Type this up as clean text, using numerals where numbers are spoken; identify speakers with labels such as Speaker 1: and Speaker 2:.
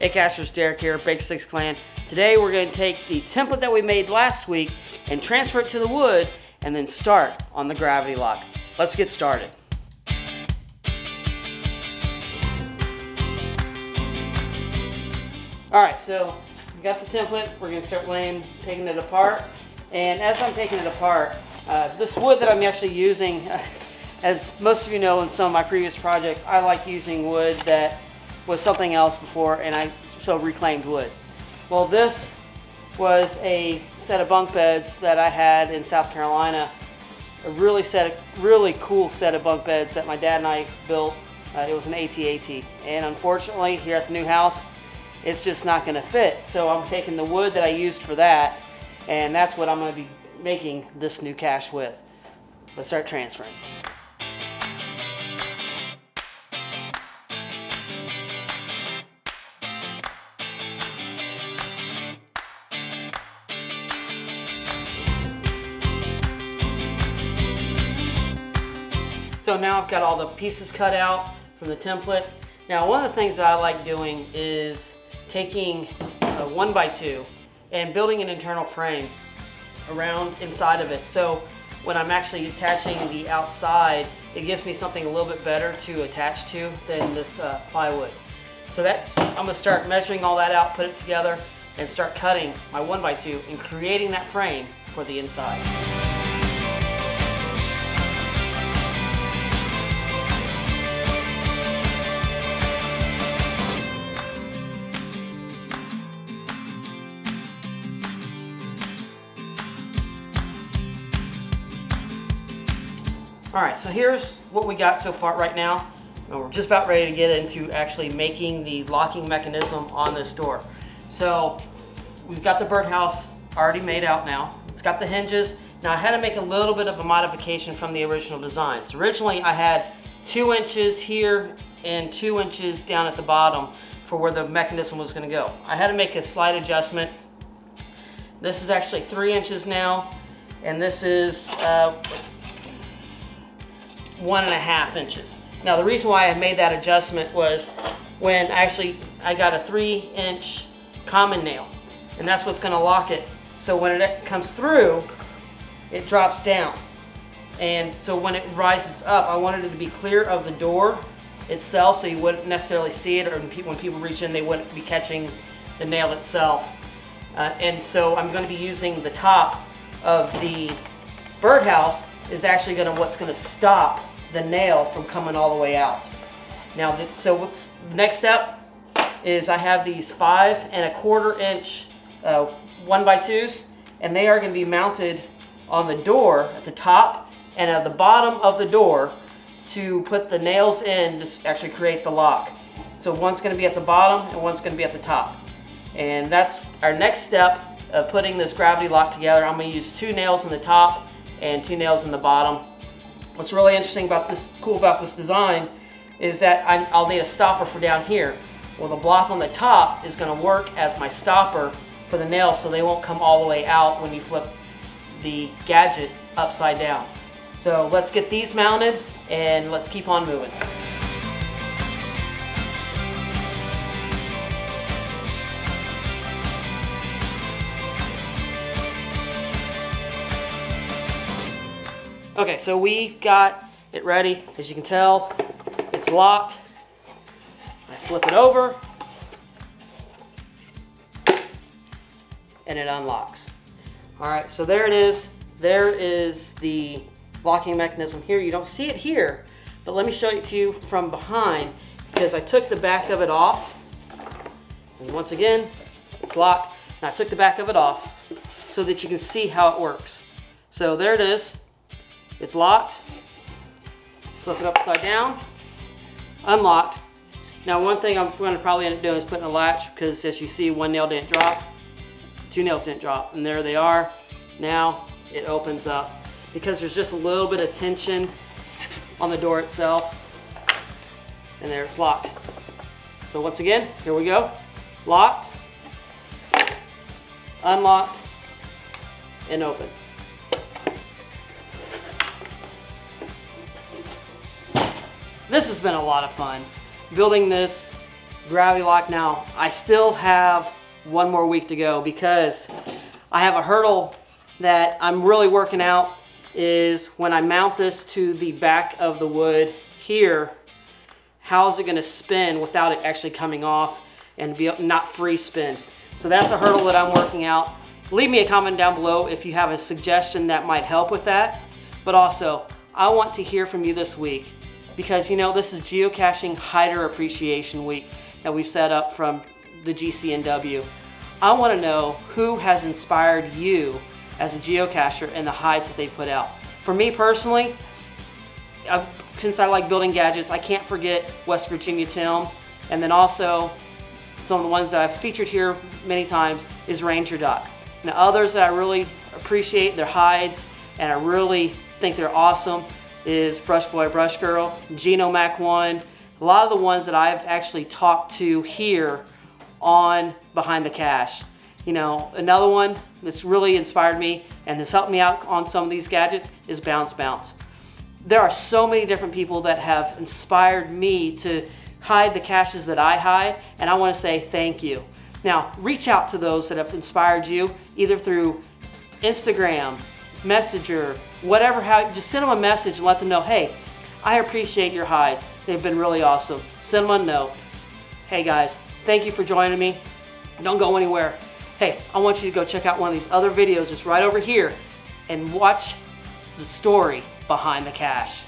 Speaker 1: Hey Cachers, Derek here, Bake 6 Clan. Today we're going to take the template that we made last week and transfer it to the wood and then start on the gravity lock. Let's get started. Alright, so we got the template. We're going to start taking it apart. And as I'm taking it apart, this wood that I'm actually using, as most of you know in some of my previous projects, I like using wood that was something else before, and so reclaimed wood. Well, this was a set of bunk beds that I had in South Carolina. A really cool set of bunk beds that my dad and I built. It was an AT-AT, and unfortunately here at the new house, it's just not going to fit. So I'm taking the wood that I used for that, and that's what I'm going to be making this new cache with. Let's start transferring. So now I've got all the pieces cut out from the template. Now one of the things that I like doing is taking a 1x2 and building an internal frame around inside of it. So when I'm actually attaching the outside, it gives me something a little bit better to attach to than this plywood. So I'm gonna start measuring all that out, put it together, and start cutting my 1x2 and creating that frame for the inside. All right, so here's what we got so far right now. We're just about ready to get into actually making the locking mechanism on this door. So we've got the birdhouse already made out now. It's got the hinges. Now I had to make a little bit of a modification from the original designs. Originally I had 2 inches here and 2 inches down at the bottom for where the mechanism was going to go. I had to make a slight adjustment. This is actually 3 inches now, and this is 1.5 inches. Now the reason why I made that adjustment was when I got a 3-inch common nail, and that's what's going to lock it. So when it comes through, it drops down, and so when it rises up, I wanted it to be clear of the door itself, so you wouldn't necessarily see it, or when people reach in, they wouldn't be catching the nail itself. And so I'm going to be using the top of the birdhouse is actually what's going to stop the nail from coming all the way out. Now, the next step is I have these 5¼ inch 1x2s, and they are going to be mounted on the door at the top and at the bottom of the door to put the nails in to actually create the lock. So one's going to be at the bottom and one's going to be at the top. And that's our next step of putting this gravity lock together. I'm going to use 2 nails in the top and 2 nails in the bottom. What's really interesting about this, cool about this design, is that I'll need a stopper for down here. Well, the block on the top is going to work as my stopper for the nails, so they won't come all the way out when you flip the gadget upside down. So let's get these mounted and let's keep on moving. Okay, so we got it ready. As you can tell, it's locked. I flip it over, and it unlocks. All right, so there it is. There is the locking mechanism here. You don't see it here, but let me show it to you from behind, because I took the back of it off, and once again, it's locked. And I took the back of it off so that you can see how it works. So there it is. It's locked. Flip it upside down. Unlocked. Now one thing I'm going to probably end up doing is putting a latch, because as you see, 1 nail didn't drop, 2 nails didn't drop, and there they are. Now it opens up because there's just a little bit of tension on the door itself, and there it's locked. So once again, here we go. Locked, unlocked, and open. This has been a lot of fun. Building this gravity lock. Now, I still have one more week to go because I have a hurdle that I'm really working out, is when I mount this to the back of the wood here, how is it going to spin without it actually coming off and be not free spin. So that's a hurdle that I'm working out. Leave me a comment down below if you have a suggestion that might help with that. But also, I want to hear from you this week because, you know, this is Geocaching Hider Appreciation Week that we set up from the GCNW. I want to know who has inspired you as a geocacher and the hides that they put out. For me personally, since I like building gadgets, I can't forget West Virginia Tim, and then also some of the ones that I've featured here many times is Ranger Duck. Now others that I really appreciate their hides and I really think they're awesome is Brush Boy, Brush Girl, Geno Mac 1, a lot of the ones that I've actually talked to here on Behind the Cache. You know, another one that's really inspired me and has helped me out on some of these gadgets is Bounce Bounce. There are so many different people that have inspired me to hide the caches that I hide, and I want to say thank you. Now, reach out to those that have inspired you, either through Instagram, Messenger, whatever, just send them a message and let them know, hey, I appreciate your hides. They've been really awesome. Send them a note. Hey guys, thank you for joining me. Don't go anywhere. Hey, I want you to go check out one of these other videos just right over here and watch the story behind the cache.